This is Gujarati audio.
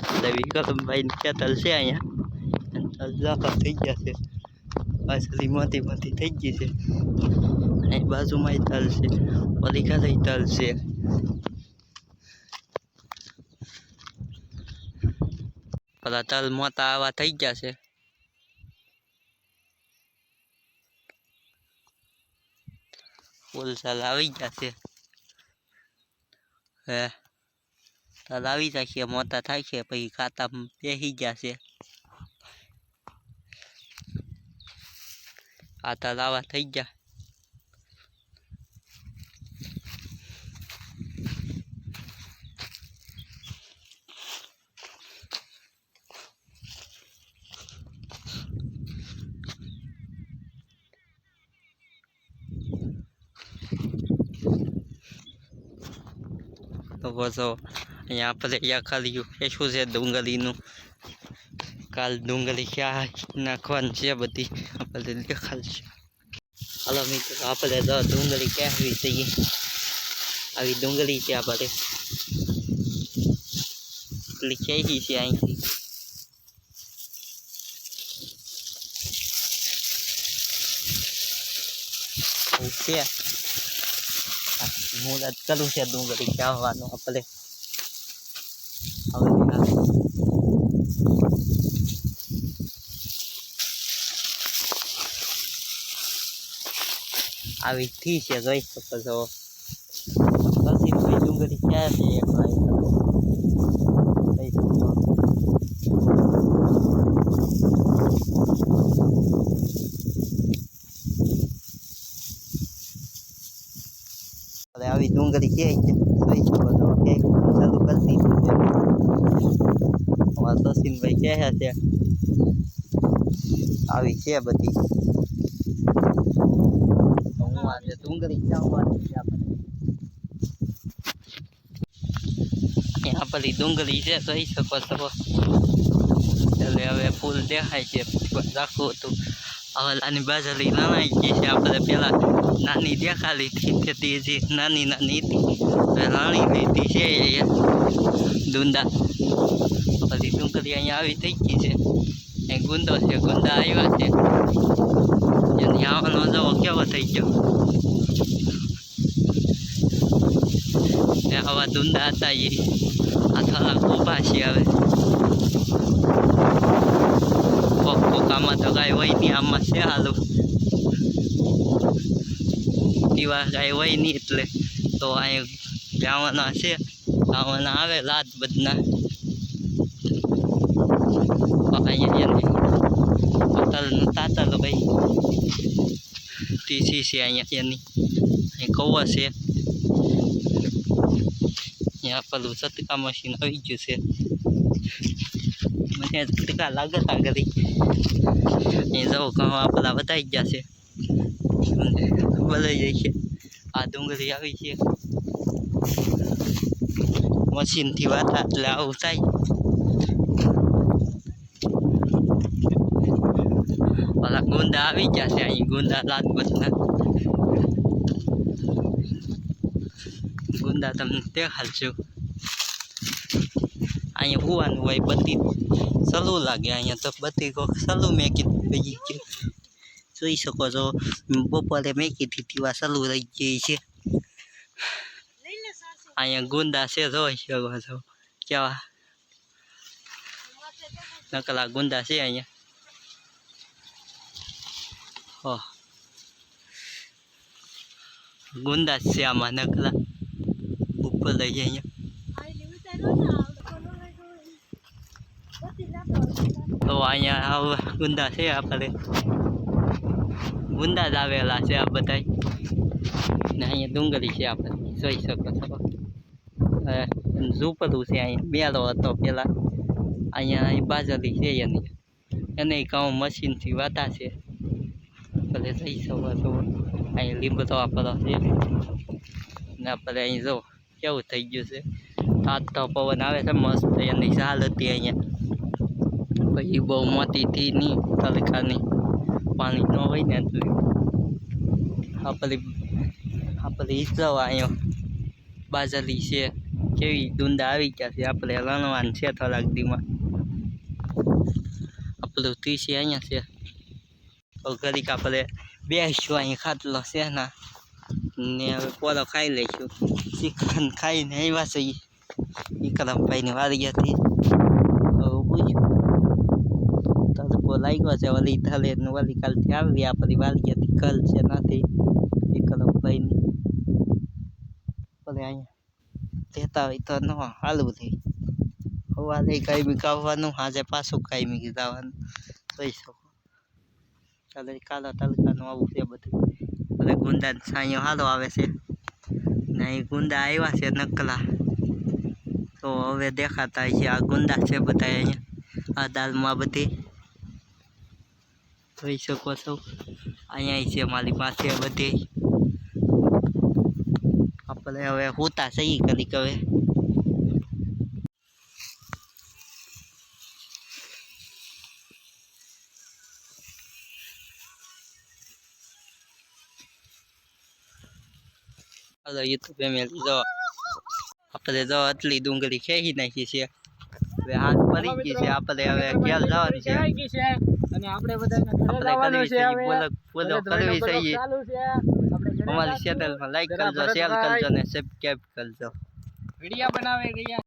એટલે વિક્રમભાઈ ખેતર છે અહીંયા ઝાપા થઈ ગયા છે પાછળથી મોટી મોટી થઈ ગઈ છે અને બાજુમાં તલ છે ઓલી ખાતે તલ છે પેલા તલ મોટા આવા થઈ ગયા છે ફૂલ તલ આવી ગયા છે હે તલ આવી જાય છે મોટા થાય છે પછી ખાતા બેસી ગયા છે આ તલ આવા થઈ ગયા તો બસો અહીંયા આપણે ખાલી શું છે ડુંગળીનું કાલ ડુંગળી ક્યાં નાખવાની છે બધી આપણે દેખાડશે હાલો મિત્રો આપણે તો ડુંગળી ક્યાં આવી જઈએ આવી ડુંગળી છે આપણે એટલી ખેંચી છે અહીંથી છે મુહૂર્ત કરું છે ડુંગળી ચાવવાનું આપણે આવી થી છે જોઈ શકો છો પછી ડુંગળી ક્યાં છે આવી ડુંગળી ક્યાંય છે જોઈ શકો છો ચાલુ કરી દીધું છે અમારા સચિનભાઈ ક્યાં છે આવી છે બધી હું આજે ડુંગળી ચાવવાની છે અહીંયા પેલી ડુંગળી છે જોઈ શકો છો એટલે હવે ફૂલ દેખાય છે રાખવું હતું હવે આની બાજરી નાનાઈ ગઈ છે આપણે પેલા નાની દેખાડી હતી જે નાની નાની હતી રાણી લીધી છે ડુંડા પછી ડુંગળી અહીંયા આવી થઈ ગઈ છે એ ગુંદો છે ગુંદા આવ્યા છે એની આવવાનો જવો કેવો થઈ ગયો આવા ડુંડા હતા એ આ થોડા ઊભા છે હવે કોકામાં તો કાંઈ હોય નહીં આમાં છે હાલું દીવા કાંઈ હોય નહીં એટલે તો અહીં જવાના છે આવવાના આવે રાત બદના અહીંયા તલ નતા તલ ભાઈ ટીસી છે અહીંયા એની અહીં કૌવા છે અહીંયા પેલું ચટકા મશીન આવી ગયું છે મને ચટકા લાગતા કરી અહીં જવું કહવા પેલા વધાઈ ગયા છે બધાઈ જાય છે આ ડુંગળી આવી છે મશીનથી વાતા એટલે આવું થાય પેલા ગુંદા આવી ગયા છે અહીં ગુંદા રાત બસના ગુંદા તમને દેખાડજો અહીંયા હોવાનું હોય બધી સલું લાગે અહીંયા તો બધી કોક સલું મેકી ગઈ છે જોઈ શકો છો બપોરે મેકી દીધી વા સલું રહી ગઈ છે અહીંયા ગુંદા છે જોઈ શકો છો કેવા નકલા ગુંદા છે અહીંયા ગુંદા છે આમાં નકલા ઉપર લઈ જાય તો અહીંયા ગુંદા છે આપણે ગુંદા જ આવેલા છે આ બધા ને અહીંયા ડુંગળી છે આપણે જોઈ શકો છો ઝૂપડું છે અહીંયા મેળો હતો પેલા અહીંયા બાજરી છે એને કામ મશીનથી વાતા છે ભલે જઈ શકો છો અહીં લીંબડો આપણો છે ને આપણે અહીં જો કેવું થઈ ગયું છે તાતો પવન આવે છે મસ્ત એની ચાલ હતી અહીંયા પછી બહુ મોટી થી નહીં તડકાની પાણી ન હોય ને એટલે આપણે ઈજવા અહીંયા બાજરી છે કેવી ડુંડા આવી ગયા છે આપણે લણવાનું છે થોડાક દીમાં આપણું તીસી અહીંયા છે તો ઘડીક આપણે બેસશું અહીં ખાટલો છે ના ને હવે પોરો ખાઈ લઈશું ચિકન ખાઈને આવ્યા છે વિક્રમભાઈની વાડી હતી તો પૂછ્યું તડકો લાગ્યો છે ઓલી થલે ને ઓલી કાલથી આવી આપણી વાડી હતી કલ છે નથી વિક્રમભાઈની ભલે અહીંયા લેતા હોય તો ન હાલવું થઈ સવારે કાંઈ કાવવાનું આજે પાછું કાંઈ જવાનું જોઈ શકો ચાલે કાલા તડકાનું આવું છે બધું એટલે ગુંદા છાંયો હાલો આવે છે ને એ ગુંદા આવ્યા છે નકલા તો હવે દેખાતા છે આ ગુંદા છે બધા અહીંયા આ દાલમાં બધી જોઈ શકો છો અહીંયા છે મારી પાસે બધી આપણે હવે હોતા સહી કરી હવે હલો યુટ્યુબ ફેમિલી જો આપણે જો આટલી ડુંગળી ખેંચી નાખી છે હવે હાથ પડી ગઈ છે આપણે હવે ઘેર જવાનું છે અને આપણે બધાને બોલો કરવી છે અમારી ચેનલમાં લાઈક કરજો શેર કરજો ને સબસ્ક્રાઇબ કરજો વિડિયો બનાવે રહ્યા